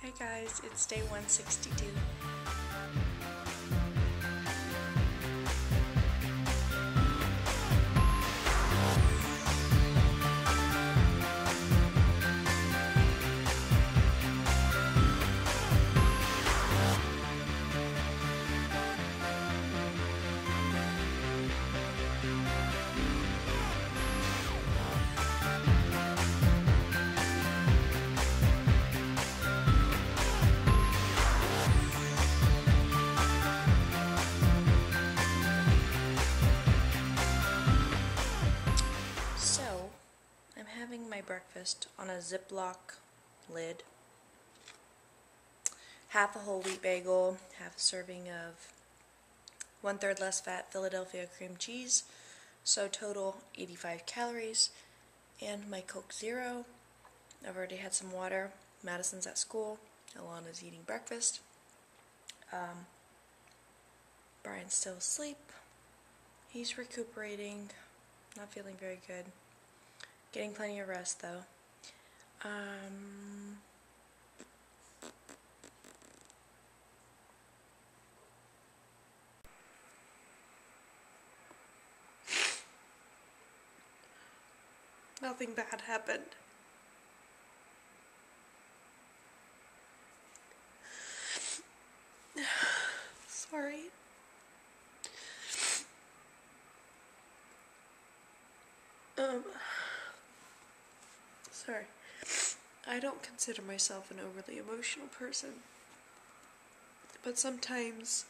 Hey guys, it's day 162. So, I'm having my breakfast on a Ziploc lid. Half a whole wheat bagel, half a serving of 1/3 less fat Philadelphia cream cheese, so total 85 calories, and my Coke Zero. I've already had some water. Madison's at school. Alana's eating breakfast. Brian's still asleep. He's recuperating. Not feeling very good. Getting plenty of rest though. Nothing bad happened. Sorry. Sorry. I don't consider myself an overly emotional person, but sometimes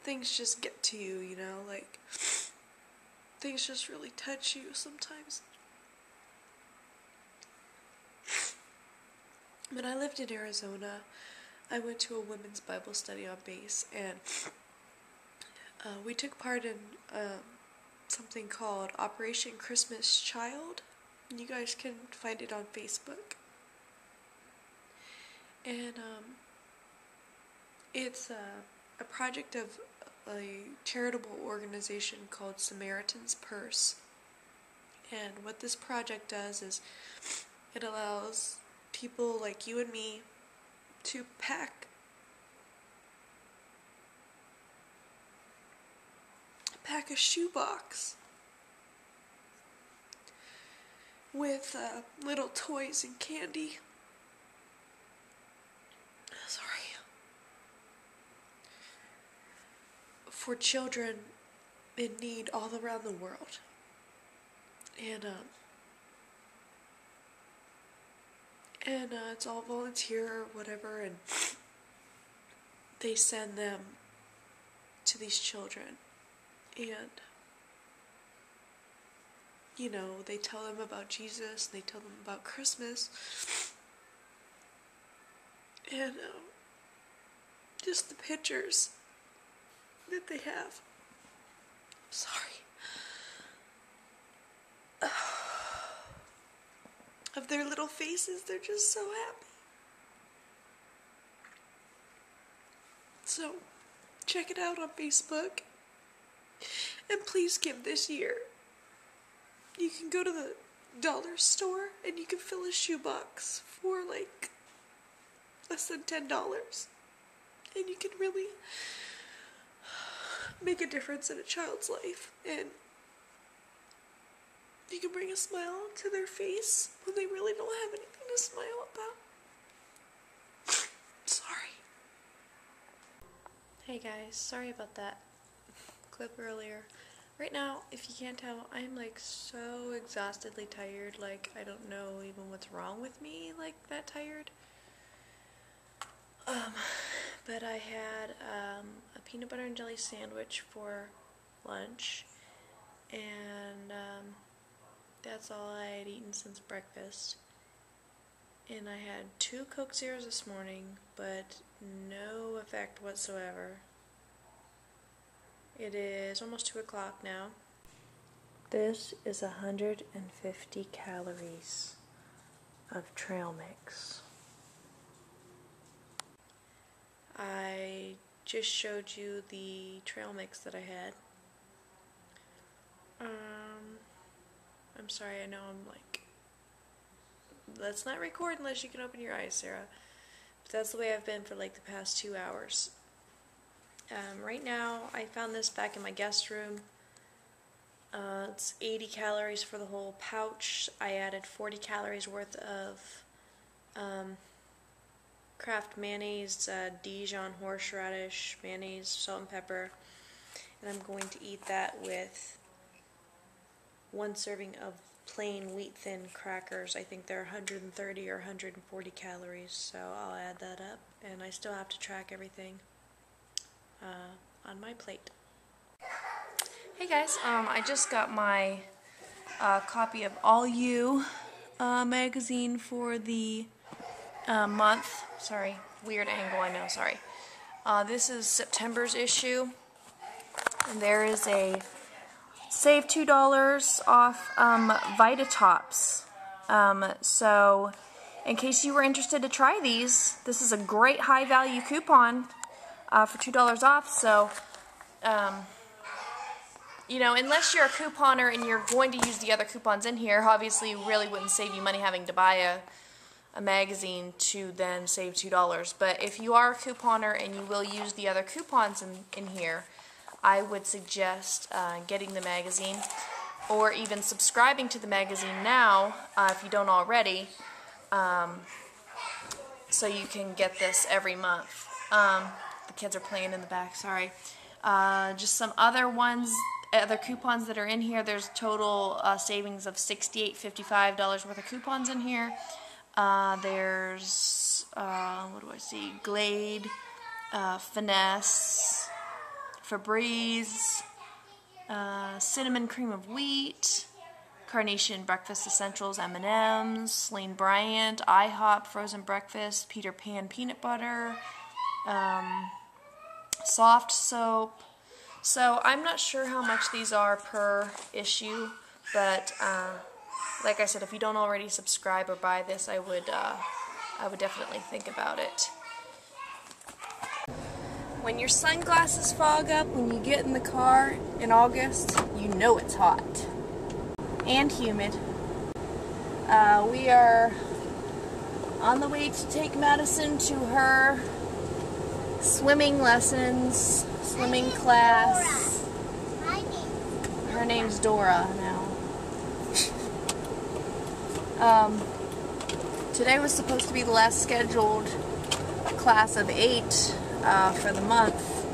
things just get to you, you know, like things just really touch you sometimes. When I lived in Arizona, I went to a women's Bible study on base, and we took part in something called Operation Christmas Child. You guys can find it on Facebook. And it's a project of a charitable organization called Samaritan's Purse. And what this project does is it allows people like you and me to pack a shoebox with little toys and candy. Sorry. For children in need all around the world. And it's all volunteer or whatever, and they send them to these children. And, you know, they tell them about Jesus, they tell them about Christmas, and just the pictures that they have. Sorry. Of their little faces, they're just so happy. So, check it out on Facebook. And please give this year. You can go to the dollar store and you can fill a shoebox for like less than $10. And you can really make a difference in a child's life. And you can bring a smile to their face when they really don't have anything to smile about. Sorry. Hey guys, sorry about that clip earlier. Right now, if you can't tell, I'm like so exhaustedly tired, like I don't know even what's wrong with me, like that tired. But I had a peanut butter and jelly sandwich for lunch, and that's all I had eaten since breakfast. And I had 2 Coke Zeros this morning, but no effect whatsoever. It is almost 2 o'clock now. This is 150 calories of trail mix. I just showed you the trail mix that I had. I'm sorry, I know I'm like, let's not record unless you can open your eyes, Sarah. That's the way I've been for like the past 2 hours. Right now, I found this back in my guest room. It's 80 calories for the whole pouch. I added 40 calories worth of Kraft mayonnaise, Dijon horseradish mayonnaise, salt and pepper, and I'm going to eat that with 1 serving of plain wheat thin crackers. I think they're 130 or 140 calories, so I'll add that up, and I still have to track everything on my plate. Hey guys, I just got my copy of All You magazine for the month. Sorry, weird angle, I know, sorry. This is September's issue, and there is a save $2 off Vitatops. So in case you were interested to try these, this is a great high value coupon for $2 off. So you know, unless you're a couponer and you're going to use the other coupons in here, obviously it really wouldn't save you money having to buy a magazine to then save $2. But if you are a couponer and you will use the other coupons in here, I would suggest getting the magazine, or even subscribing to the magazine now if you don't already, so you can get this every month. The kids are playing in the back, sorry. Just some other coupons that are in here. There's total savings of $68.55 worth of coupons in here. There's, what do I see? Glade, Finesse, Febreze, Cinnamon Cream of Wheat, Carnation Breakfast Essentials M&M's, Lane Bryant, IHOP Frozen Breakfast, Peter Pan Peanut Butter, Soft Soap. So I'm not sure how much these are per issue, but like I said, if you don't already subscribe or buy this, I would definitely think about it. When your sunglasses fog up when you get in the car in August, you know it's hot and humid. We are on the way to take Madison to her swimming lessons, swimming class. Her name's Dora now. Today was supposed to be the last scheduled class of 8 for the month,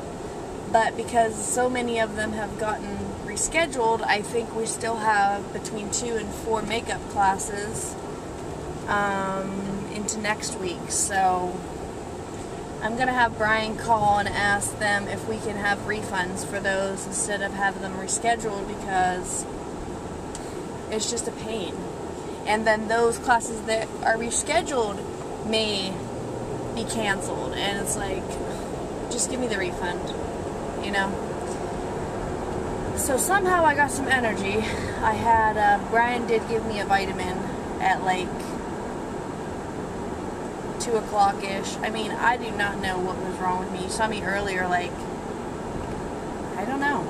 but because so many of them have gotten rescheduled, I think we still have between 2 and 4 makeup classes into next week. So I'm going to have Brian call and ask them if we can have refunds for those instead of have them rescheduled, because it's just a pain. And then those classes that are rescheduled may be canceled, and it's like, just give me the refund, you know. So somehow I got some energy. I had, Brian did give me a vitamin at like 2 o'clock-ish. I mean, I do not know what was wrong with me. You saw me earlier, like, I don't know.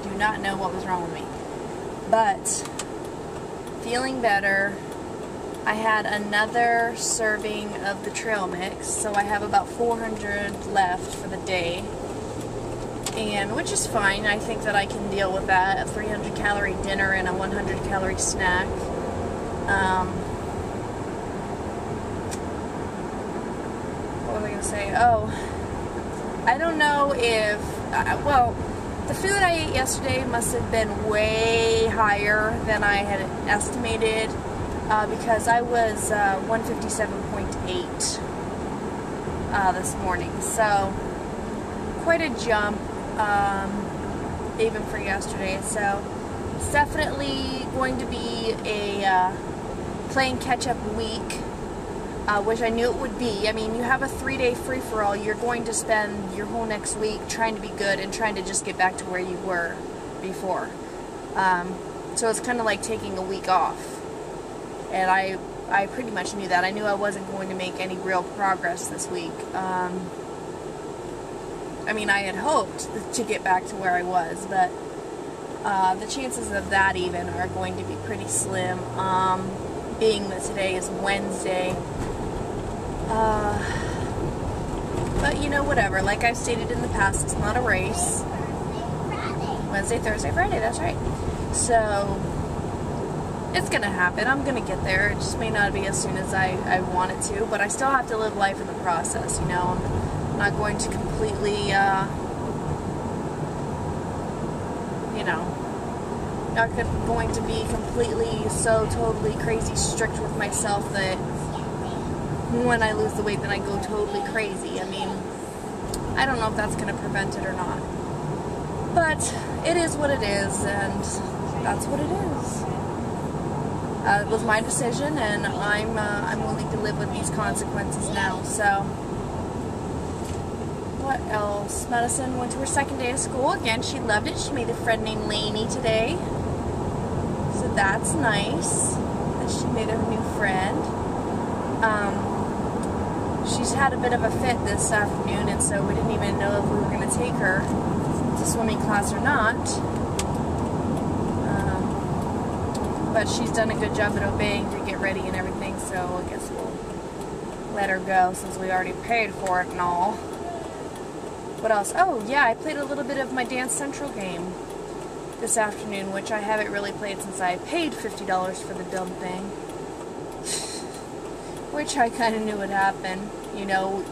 Do not know what was wrong with me. But, feeling better. I had another serving of the trail mix, so I have about 400 left for the day, and which is fine. I think that I can deal with that. A 300 calorie dinner and a 100 calorie snack. What was I going to say? Oh, I don't know if, well, the food I ate yesterday must have been way higher than I had estimated, because I was 157.8 this morning, so quite a jump even for yesterday. So it's definitely going to be a playing catch-up week, which I knew it would be. I mean, you have a 3-day free-for-all. You're going to spend your whole next week trying to be good and trying to just get back to where you were before. So it's kind of like taking a week off. And I pretty much knew that. I knew I wasn't going to make any real progress this week. I mean, I had hoped to get back to where I was, but the chances of that even are going to be pretty slim, being that today is Wednesday. you know, whatever. Like I've stated in the past, it's not a race. Wednesday, Thursday, Friday, that's right. So, it's going to happen. I'm going to get there. It just may not be as soon as I want it to, but I still have to live life in the process, you know. I'm not going to completely, you know, not going to be completely so totally crazy strict with myself that when I lose the weight then I go totally crazy. I mean, I don't know if that's going to prevent it or not. But it is what it is, and that's what it is. It was my decision, and I'm willing to live with these consequences now. So, what else? Madison went to her second day of school. Again, she loved it. She made a friend named Lainey today. So that's nice that she made a new friend. She's had a bit of a fit this afternoon, and so we didn't even know if we were going to take her to swimming class or not. But she's done a good job at obeying to get ready and everything, so I guess we'll let her go since we already paid for it and all. What else? Oh, yeah, I played a little bit of my Dance Central game this afternoon, which I haven't really played since I paid $50 for the dumb thing. Which I kind of knew would happen. You know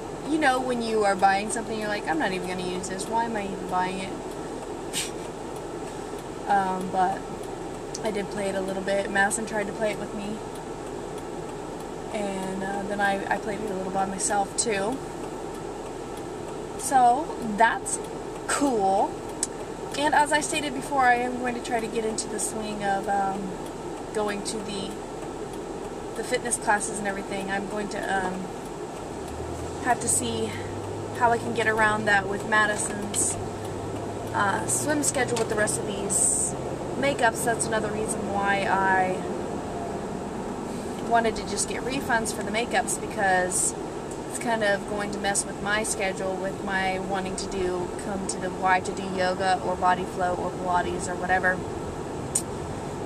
when you are buying something, you're like, I'm not even going to use this. Why am I even buying it? But I did play it a little bit. Madison tried to play it with me. And then I played it a little by myself, too. So, that's cool. And as I stated before, I am going to try to get into the swing of going to the fitness classes and everything. I'm going to have to see how I can get around that with Madison's swim schedule with the rest of these makeups. That's another reason why I wanted to just get refunds for the makeups, because it's kind of going to mess with my schedule with my wanting to come to the Y to do yoga or body flow or Pilates or whatever,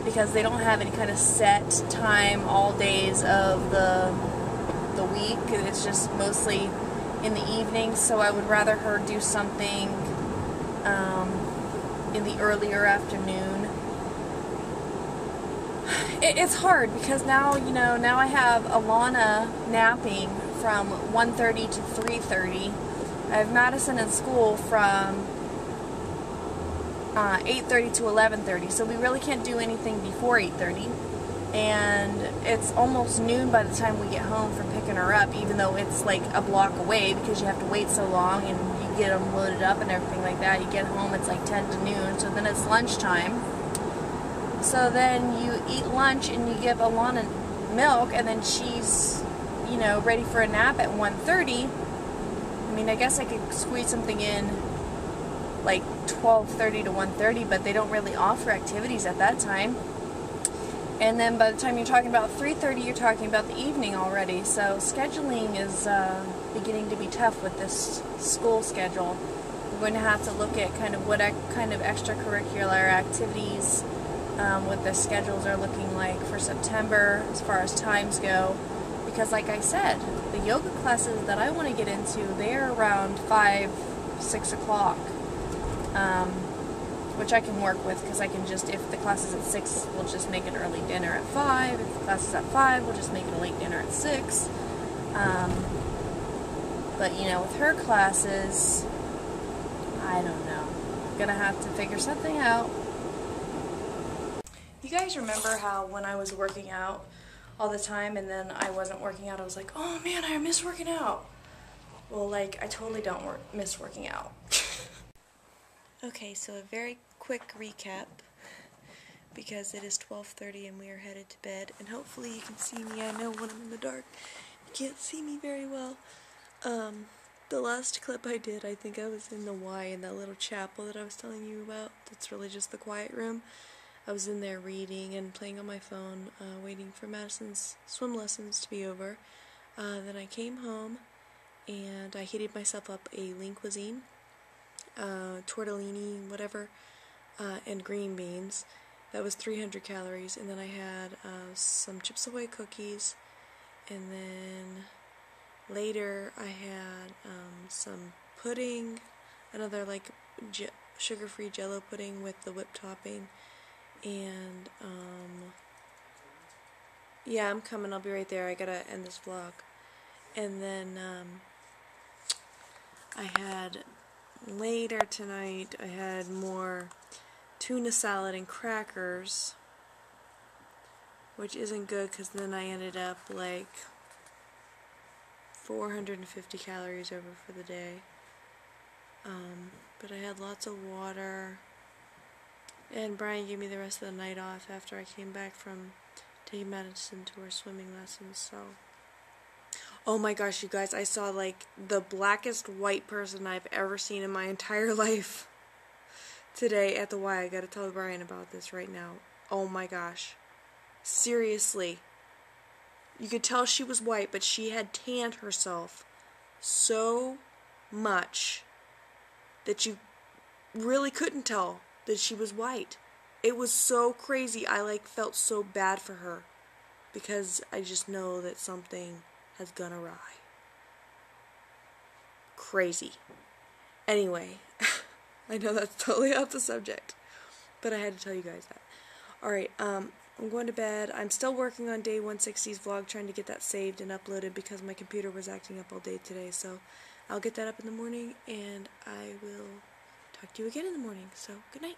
because they don't have any kind of set time all days of the week. It's just mostly in the evenings, so I would rather her do something in the earlier afternoon. It's hard because now, now I have Alana napping from 1:30 to 3:30. I have Madison in school from 8:30 to 11:30, so we really can't do anything before 8:30. And it's almost noon by the time we get home from picking her up, even though it's like a block away because you have to wait so long and you get them loaded up and everything like that. You get home, it's like 10 to noon, so then it's lunchtime. So then you eat lunch and you give Alana milk, and then she's, ready for a nap at 1:30. I mean, I guess I could squeeze something in like 12:30 to 1:30, but they don't really offer activities at that time. And then by the time you're talking about 3:30, you're talking about the evening already. So scheduling is beginning to be tough with this school schedule. We're going to have to look at kind of what kind of extracurricular activities what the schedules are looking like for September as far as times go. Because like I said, the yoga classes that I want to get into, they're around 5, 6 o'clock. Which I can work with, because I can just, if the class is at 6, we'll just make an early dinner at 5. If the class is at 5, we'll just make it a late dinner at 6. But, with her classes, I don't know. I'm gonna have to figure something out. You guys remember how when I was working out all the time and then I wasn't working out, I was like, oh man, I miss working out. Well, I totally don't miss working out. Okay, so a very quick recap, because it is 12:30 and we are headed to bed, and hopefully you can see me. I know when I'm in the dark, you can't see me very well. The last clip I did, I think I was in the Y, in that little chapel that I was telling you about. That's really just the quiet room. I was in there reading and playing on my phone, waiting for Madison's swim lessons to be over. Then I came home and I heated myself up a lean cuisine, tortellini, whatever, and green beans. That was 300 calories. And then I had some Chips Ahoy cookies, and then later I had some pudding, another like sugar-free Jello pudding with the whipped topping, and yeah, I'm coming. I'll be right there. I gotta end this vlog. And then I had later tonight. I had more tuna salad and crackers, which isn't good because then I ended up like 450 calories over for the day. But I had lots of water, and Brian gave me the rest of the night off after I came back from taking Madison to her swimming lessons. So, oh my gosh, you guys, I saw like the blackest white person I've ever seen in my entire life today at the Y. I gotta tell Brian about this right now. Oh my gosh. Seriously. You could tell she was white, but she had tanned herself so much that you really couldn't tell that she was white. It was so crazy. I like felt so bad for her because I just know that something has gone awry. Crazy. Anyway, I know that's totally off the subject, but I had to tell you guys that. Alright, I'm going to bed. I'm still working on day 160's vlog, trying to get that saved and uploaded because my computer was acting up all day today, so I'll get that up in the morning, and I will talk to you again in the morning. So, good night.